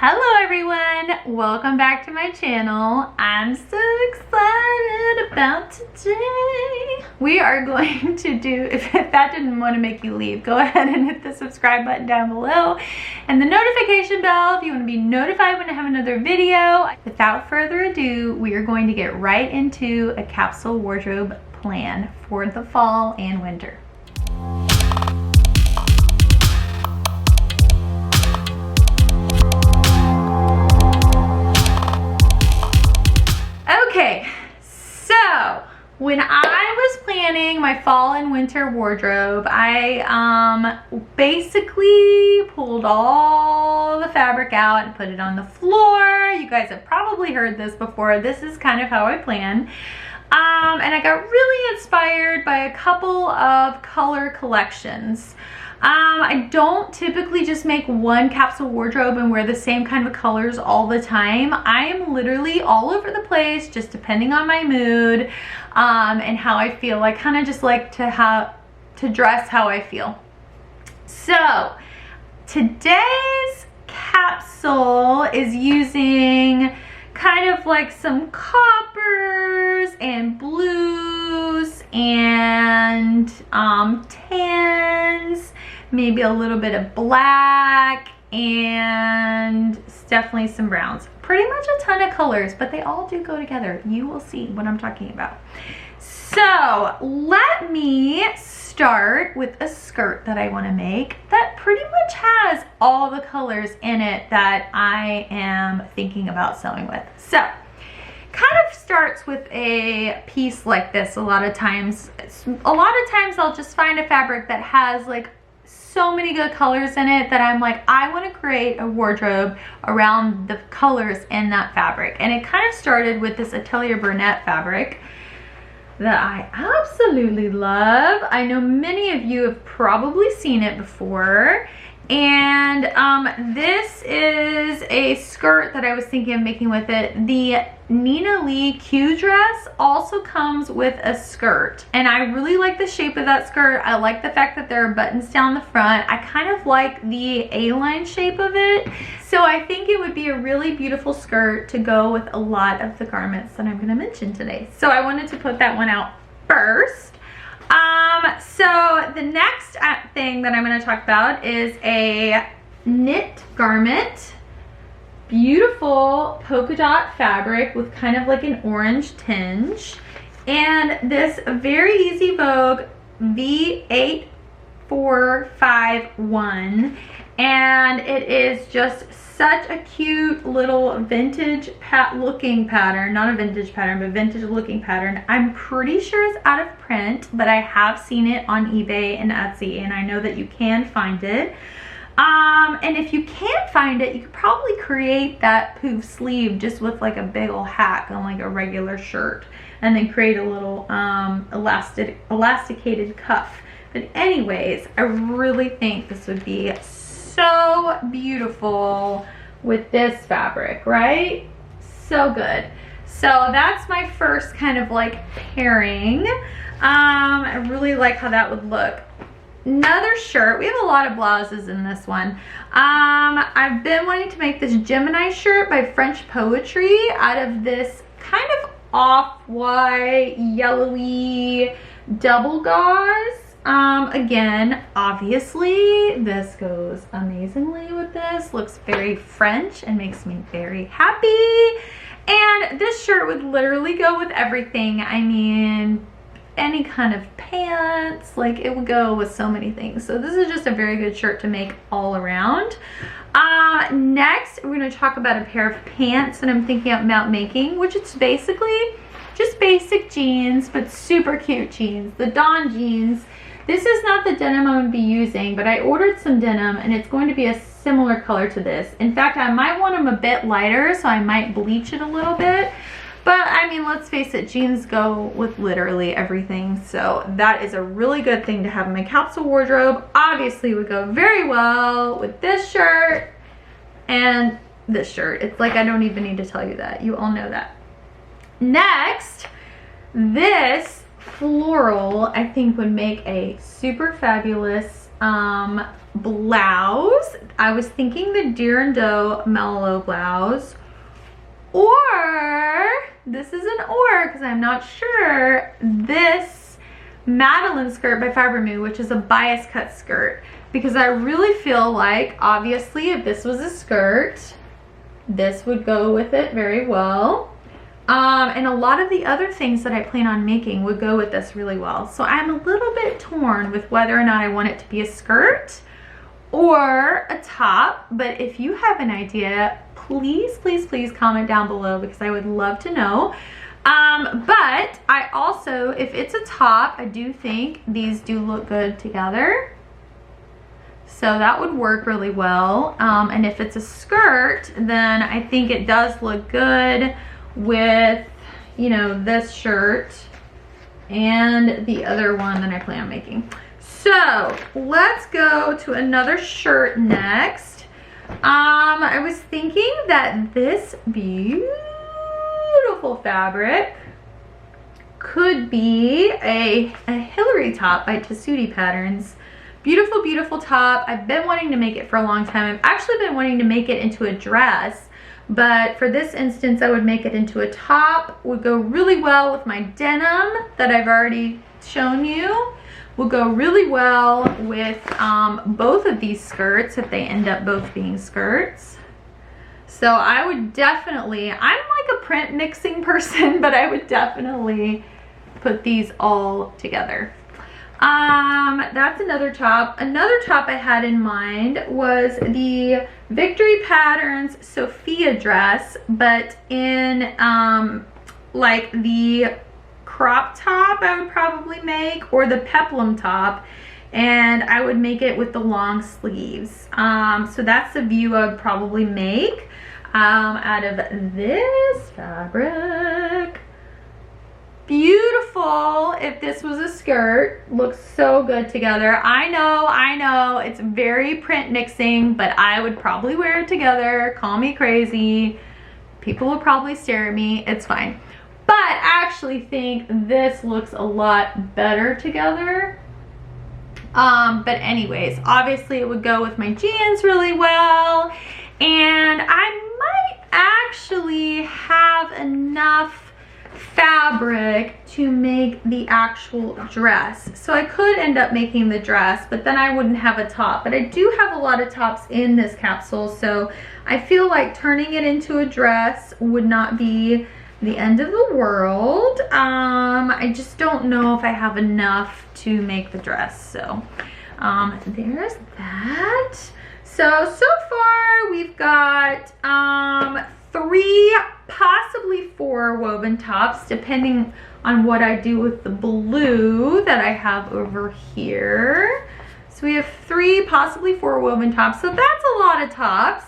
Hello everyone, welcome back to my channel. I'm so excited about today. We are going to do, if that didn't want to make you leave, go ahead and hit the subscribe button down below and the notification bell if you want to be notified when I have another video. Without further ado, we are going to get right into a capsule wardrobe plan for the fall and winter. Okay, so when I was planning my fall and winter wardrobe, I basically pulled all the fabric out and put it on the floor. You guys have probably heard this before. This is kind of how I plan. And I got really inspired by a couple of color collections. I don't typically just make one capsule wardrobe and wear the same kind of colors all the time. I am literally all over the place, just depending on my mood and how I feel. I kind of just like to dress how I feel. So today's capsule is using kind of like some coppers and blues and tans, maybe a little bit of black, and definitely some browns. Pretty much a ton of colors, but they all do go together. You will see what I'm talking about. So let me start with a skirt that I want to make that pretty much has all the colors in it that I am thinking about sewing with. So kind of starts with a piece like this. A lot of times I'll just find a fabric that has like so many good colors in it that I'm like, I want to create a wardrobe around the colors in that fabric. And it kind of started with this Atelier Brunette fabric that I absolutely love. I know many of you have probably seen it before. And this is a skirt that I was thinking of making with it. The Nina Lee Q dress also comes with a skirt. And I really like the shape of that skirt. I like the fact that there are buttons down the front. I kind of like the A-line shape of it. So I think it would be a really beautiful skirt to go with a lot of the garments that I'm going to mention today. So I wanted to put that one out first. So the next thing that I'm going to talk about is a knit garment. Beautiful polka dot fabric with kind of like an orange tinge. And this very easy Vogue V8451. And it is just such a cute little vintage looking pattern. Not a vintage pattern, but vintage looking pattern. I'm pretty sure it's out of print, but I have seen it on eBay and Etsy, and I know that you can find it. And if you can't find it, you could probably create that poof sleeve just with like a big old hack on like a regular shirt, and then create a little elasticated cuff. But anyways, I really think this would be so beautiful with this fabric, right? So good. So that's my first kind of like pairing. I really like how that would look. Another shirt, we have a lot of blouses in this one. I've been wanting to make this Gemini shirt by French Poetry out of this kind of off-white, yellowy double gauze. Again, obviously this goes amazingly with this. Looks very French and makes me very happy. And this shirt would literally go with everything. I mean, any kind of pants, like it would go with so many things. So this is just a very good shirt to make all around. Next, we're going to talk about a pair of pants that I'm thinking about making, which it's basically just basic jeans, but super cute jeans. The Dawn jeans. This is not the denim I'm going to be using, but I ordered some denim and it's going to be a similar color to this. In fact, I might want them a bit lighter, so I might bleach it a little bit. But I mean, let's face it, jeans go with literally everything. So that is a really good thing to have in my capsule wardrobe. Obviously would go very well with this shirt and this shirt. It's like I don't even need to tell you that. You all know that. Next, this floral I think would make a super fabulous blouse. I was thinking the Deer & Doe Melilot blouse, or this is an or because I'm not sure, this Madeline skirt by Fibre, which is a bias cut skirt, because I really feel like, obviously, if this was a skirt, this would go with it very well. And a lot of the other things that I plan on making would go with this really well. So I'm a little bit torn with whether or not I want it to be a skirt or a top. But if you have an idea, please, please, please comment down below, because I would love to know. But I also, if it's a top, I do think these do look good together. So that would work really well. And if it's a skirt, then I think it does look good with, you know, this shirt and the other one that I plan on making. So let's go to another shirt next. I was thinking that this beautiful fabric could be a Hillary top by Tessuti Patterns. Beautiful, beautiful top. I've been wanting to make it for a long time. I've actually been wanting to make it into a dress, but for this instance, I would make it into a top. Would go really well with my denim that I've already shown you. Will go really well with both of these skirts if they end up both being skirts. So I would definitely, I'm like a print mixing person, but I would definitely put these all together. That's another top. Another top I had in mind was the Victory Patterns Sofia Dress, but in like the crop top I would probably make, or the peplum top, and I would make it with the long sleeves. So that's the view I would probably make out of this fabric. Beautiful. If this was a skirt, looks so good together. I know it's very print mixing, but I would probably wear it together. Call me crazy, people will probably stare at me, it's fine. But I actually think this looks a lot better together. But anyways, obviously it would go with my jeans really well, and I might actually have enough fabric to make the actual dress. So I could end up making the dress, but then I wouldn't have a top. But I do have a lot of tops in this capsule, so I feel like turning it into a dress would not be the end of the world. I just don't know if I have enough to make the dress. So there's that. So far we've got 3, possibly 4 woven tops, depending on what I do with the blue that I have over here. So we have 3, possibly 4 woven tops. So that's a lot of tops.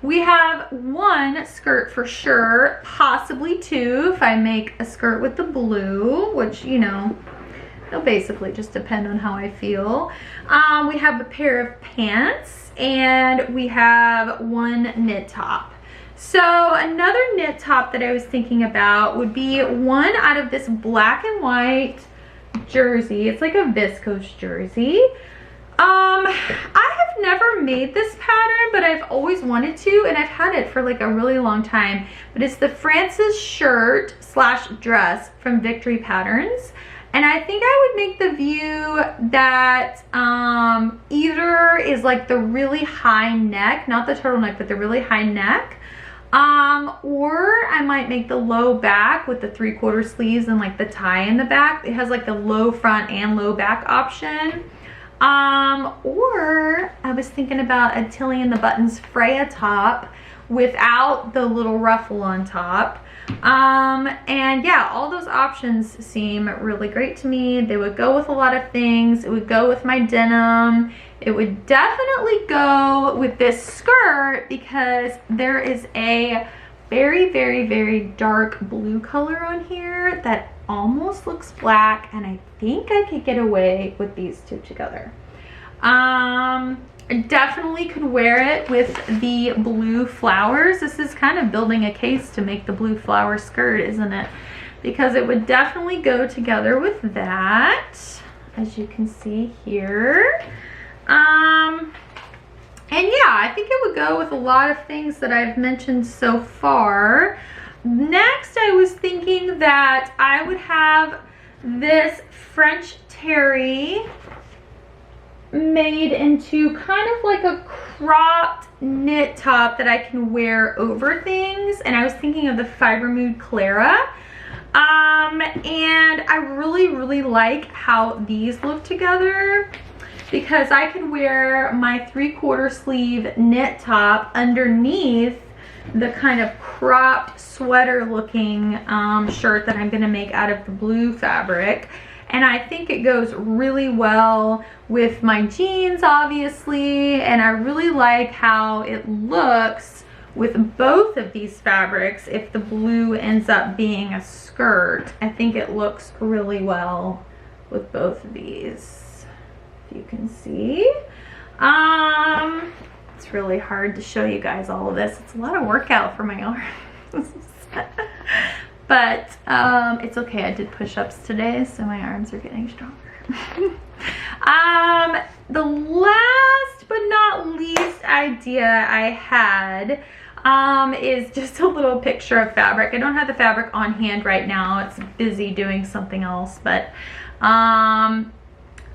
We have 1 skirt for sure, possibly 2 if I make a skirt with the blue, which, you know, it'll basically just depend on how I feel. We have a pair of pants, and we have 1 knit top. So another knit top that I was thinking about would be one out of this black and white jersey. It's like a viscose jersey. I have never made this pattern, but I've always wanted to, and I've had it for like a really long time. But it's the Frances shirt / dress from Victory Patterns. And I think I would make the view that either is like the really high neck, not the turtleneck, but the really high neck. Or I might make the low back with the 3/4 sleeves and like the tie in the back. It has like the low front and low back option. Or I was thinking about a Tilly and the Buttons Freya top without the little ruffle on top. And yeah, all those options seem really great to me. They would go with a lot of things. It would go with my denim. It would definitely go with this skirt because there is a very, very, very dark blue color on here that almost looks black, and I think I could get away with these two together. I definitely could wear it with the blue flowers. This is kind of building a case to make the blue flower skirt, isn't it? Because it would definitely go together with that, as you can see here. And yeah, I think it would go with a lot of things that I've mentioned so far. Next, I was thinking that I would have this French terry made into kind of like a cropped knit top that I can wear over things. And I was thinking of the Fibre Mood Clara. And I really like how these look together, because I could wear my 3/4 sleeve knit top underneath the kind of cropped sweater looking shirt that I'm gonna make out of the blue fabric. And I think it goes really well with my jeans, obviously, and I really like how it looks with both of these fabrics. If the blue ends up being a skirt, I think it looks really well with both of these, if you can see. It's really hard to show you guys all of this. It's a lot of workout for my arms. But it's okay, I did push-ups today, so my arms are getting stronger. The last but not least idea I had is just a little picture of fabric. I don't have the fabric on hand right now. It's busy doing something else, but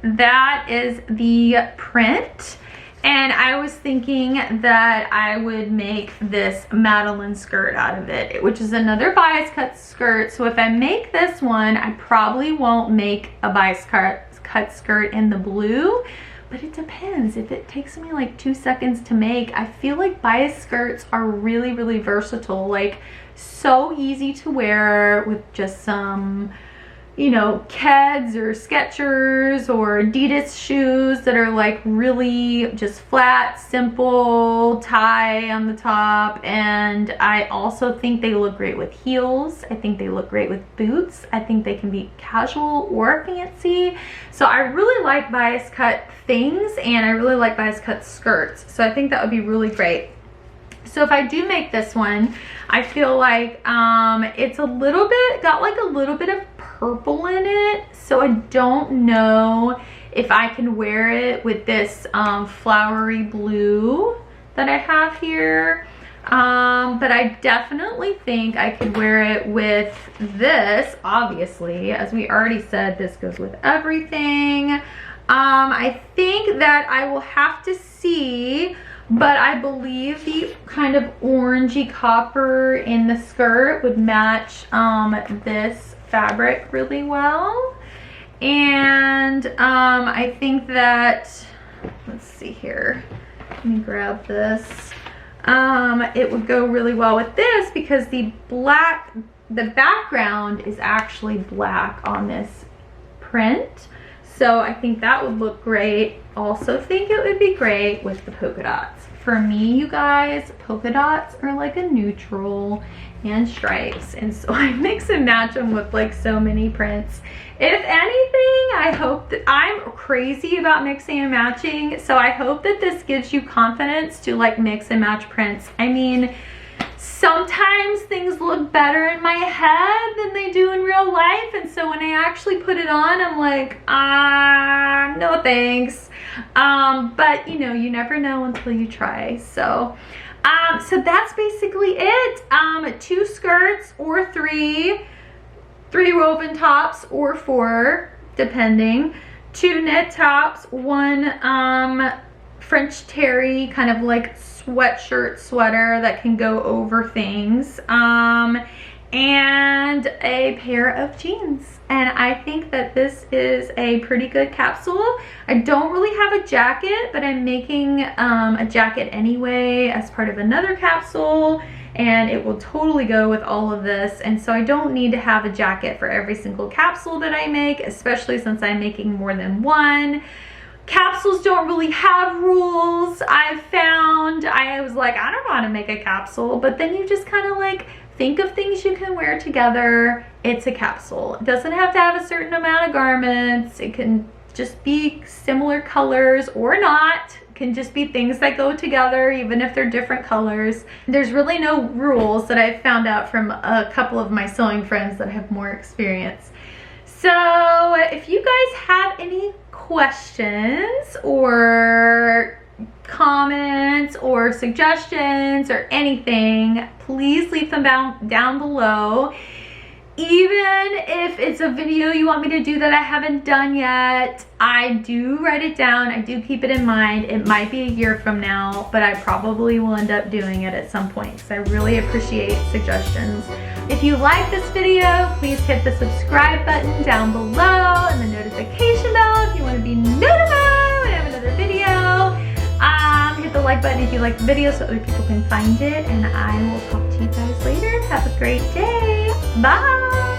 that is the print. And I was thinking that I would make this Madeline skirt out of it, which is another bias cut skirt. So if I make this one, I probably won't make a bias cut skirt in the blue, but it depends. If it takes me like 2 seconds to make, I feel like bias skirts are really versatile, like so easy to wear with just some, you know, Keds or Skechers or Adidas shoes that are like really just flat, simple, tie on the top. And I also think they look great with heels. I think they look great with boots. I think they can be casual or fancy. So I really like bias cut things, and I really like bias cut skirts. So I think that would be really great. So if I do make this one, I feel like it's a little bit, got like a little bit of purple in it. So I don't know if I can wear it with this flowery blue that I have here. But I definitely think I could wear it with this, obviously. As we already said, this goes with everything. I think that I will have to see, but I believe the kind of orangey copper in the skirt would match this fabric really well. And I think that, let's see here, let me grab this. It would go really well with this because the background is actually black on this print. So I think that would look great. Also think it would be great with the polka dots. For me, you guys, polka dots are like a neutral and stripes. And so I mix and match them with like so many prints. If anything, I hope that I'm crazy about mixing and matching. So I hope that this gives you confidence to like mix and match prints. I mean, sometimes things look better in my head than they do in real life. And so when I actually put it on, I'm like, no thanks. But you know, you never know until you try. So that's basically it. 2 skirts or 3 woven tops or 4, depending, 2 knit tops, 1 French terry kind of like sweatshirt sweater that can go over things, and a pair of jeans. And I think that this is a pretty good capsule. I don't really have a jacket, but I'm making a jacket anyway as part of another capsule, and it will totally go with all of this. And so I don't need to have a jacket for every single capsule that I make, especially since I'm making more than one. Capsules don't really have rules, I've found. I was like, I don't know how to make a capsule, but then you just kind of like think of things you can wear together. It's a capsule. It doesn't have to have a certain amount of garments. It can just be similar colors or not. It can just be things that go together, even if they're different colors. There's really no rules that I've found out from a couple of my sewing friends that have more experience. So if you guys have any questions or comments or suggestions or anything, please leave them down below. Even if it's a video you want me to do that I haven't done yet, I do write it down. I do keep it in mind. It might be a year from now, but I probably will end up doing it at some point because I really appreciate suggestions. If you like this video, please hit the subscribe button down below and the notification bell if you want to be notified when I have another video. Hit the like button if you like the video so other people can find it, and I will talk to you guys later. Have a great day. Bye.